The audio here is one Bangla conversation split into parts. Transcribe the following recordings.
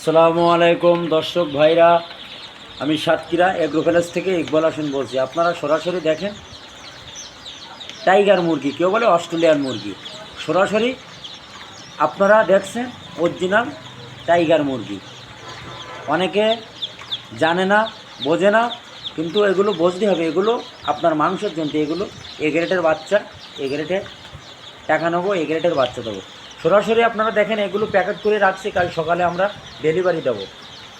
আসসালামু আলাইকুম দর্শক ভাইরা, আমি সাতক্ষীরা এগ্রো প্যালেস থেকে ইকবাল হোসেন বলছি। আপনারা সরাসরি দেখেন টাইগার মুরগি, কেউ বলে অস্ট্রেলিয়ান মুরগি, সরাসরি আপনারা দেখছেন অরিজিনাল টাইগার মুরগি। অনেকে জানে না, বোঝে না, কিন্তু এগুলো বুঝতে হবে। এগুলো আপনার মাংসের জন্য, এগুলো এ গ্রেডের বাচ্চা, এ গ্রেডে টাকা নেবো, এ গ্রেডের বাচ্চা দেবো। সরাসরি আপনারা দেখেন এগুলো প্যাকেট করে রাখছি, কাল সকালে আমরা ডেলিভারি দেবো।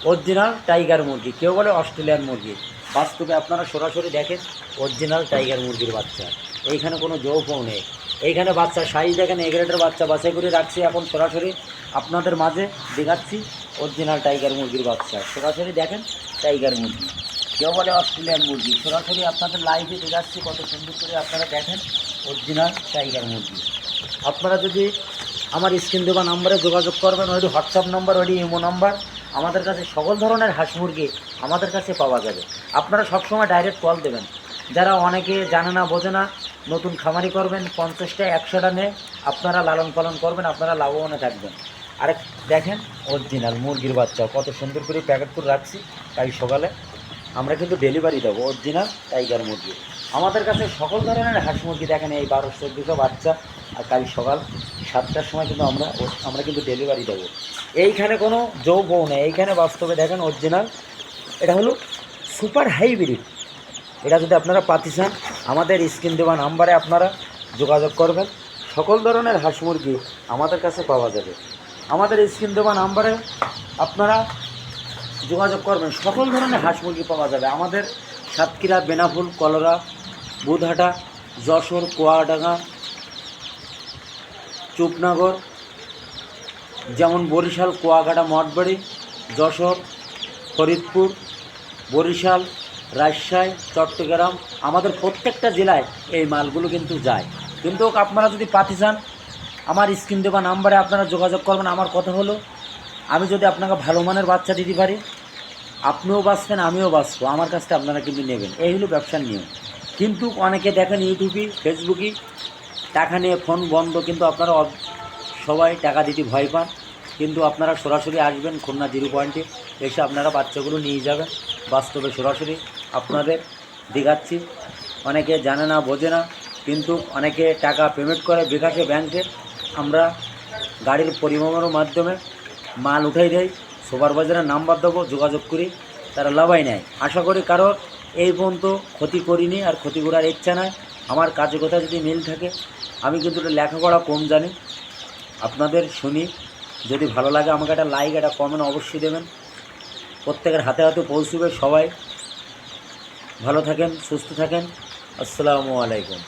অরিজিনাল টাইগার মুরগি, কেউ বলে অস্ট্রেলিয়ান মুরগি, বাস্তবে আপনারা সরাসরি দেখেন অরিজিনাল টাইগার মুরগির বাচ্চা। এইখানে কোনো জৌফও নেই। এইখানে বাচ্চা সাইজ দেখেন, এ গ্রেডের বাচ্চা বাছাই করে রাখছি, এখন সরাসরি আপনাদের মাঝে দেখাচ্ছি অরিজিনাল টাইগার মুরগির বাচ্চা। সরাসরি দেখেন টাইগার মুরগি, কেউ বলে অস্ট্রেলিয়ান মুরগি, সরাসরি আপনাদের লাইভে দেখাচ্ছি। কত সুন্দর করে আপনারা দেখেন অরিজিনাল টাইগার মুরগি। আপনারা যদি আমার স্ক্রিন দেওয়া নাম্বারে যোগাযোগ করবেন, ওইটি হোয়াটসঅ্যাপ নাম্বার, ওইটি ইমো নাম্বার, আমাদের কাছে সকল ধরনের হাঁস মুরগি আমাদের কাছে পাওয়া যাবে। আপনারা সবসময় ডাইরেক্ট কল দেবেন। যারা অনেকে জানে না, বোঝে না, নতুন খামারি করবেন, 50টা 100টা নিয়ে আপনারা লালন পালন করবেন, আপনারা লাভবান থাকবেন। আরেক দেখেন অরিজিনাল মুরগির বাচ্চা, কত সুন্দর করে প্যাকেট করে রাখছি। কাল সকালে আমরা কিন্তু ডেলিভারি দেবো অরিজিনাল টাইগার মুরগি। আমাদের কাছে সকল ধরনের হাঁস মুরগি দেখেন, এই 1200-1400 বাচ্চা। আর কাল সকাল 7টার সময় কিন্তু আমরা কিন্তু ডেলিভারি দেবো। এইখানে কোনো যৌবও নেই, এইখানে বাস্তবে দেখেন অরিজিনাল। এটা হলো সুপার হাইব্রিড। এটা যদি আপনারা পাতি চান, আমাদের স্ক্রিন দেওয়া নাম্বারে আপনারা যোগাযোগ করবেন। সকল ধরনের হাঁস মুরগি আমাদের কাছে পাওয়া যাবে। আমাদের স্ক্রিন দেওয়া নাম্বারে আপনারা যোগাযোগ করবেন, সকল ধরনের হাঁস মুরগি পাওয়া যাবে। আমাদের সাতক্ষীরা, বেনাফুল, কলরা, বুধহাটা, যশোর, কুয়াডাঙ্গা, চুপনগর, যেমন বরিশাল, কুয়াকাটা, মঠবাড়ি, যশোর, ফরিদপুর, বরিশাল, রাজশাহী, চট্টগ্রাম, আমাদের প্রত্যেকটা জেলায় এই মালগুলো কিন্তু যায়। কিন্তু আপনারা যদি পাতি চান, আমার স্ক্রিন দেওয়া নাম্বারে আপনারা যোগাযোগ করবেন। আমার কথা হলো, আমি যদি আপনাকে ভালো মানের বাচ্চা দিতে পারি, আপনিও বাঁচবেন, আমিও বাঁচবো, আমার কাছ থেকে আপনারা কিন্তু নেবেন। এই হলো ব্যবসার নিয়ম। কিন্তু অনেকে দেখেন ইউটিউবে, ফেসবুকে টাকা নিয়ে ফোন বন্ধ, কিন্তু আপনারা সবাই টাকা দিতে ভয় পান। কিন্তু আপনারা সরাসরি আসবেন খুলনা 0 পয়েন্টে, এসে আপনারা বাচ্চাগুলো নিয়ে যাবেন। বাস্তবে সরাসরি আপনাদের দেখাচ্ছি। অনেকে জানে না, বোঝে না, কিন্তু অনেকে টাকা পেমেন্ট করে বিকাশে, ব্যাংকে। আমরা গাড়ির পরিবহনের মাধ্যমে মাল উঠাই দেয়, সুপারভাইজারের নাম্বার দেবো, যোগাযোগ করি, তারা লাভাই নেয়। আশা করি কারোর এই পর্যন্ত ক্ষতি করিনি, আর ক্ষতি করার ইচ্ছা নয়। আমার কাজে কথা যদি মিল থাকে, আমি কিন্তু লেখাপড়া কম জানি, আপনাদের শুনি। যদি ভালো লাগে আমাকে একটা লাইক, একটা কমেন্ট অবশ্যই দেবেন। প্রত্যেকের হাতে হাতে পৌঁছবে। সবাই ভালো থাকেন, সুস্থ থাকেন। আসসালামু আলাইকুম।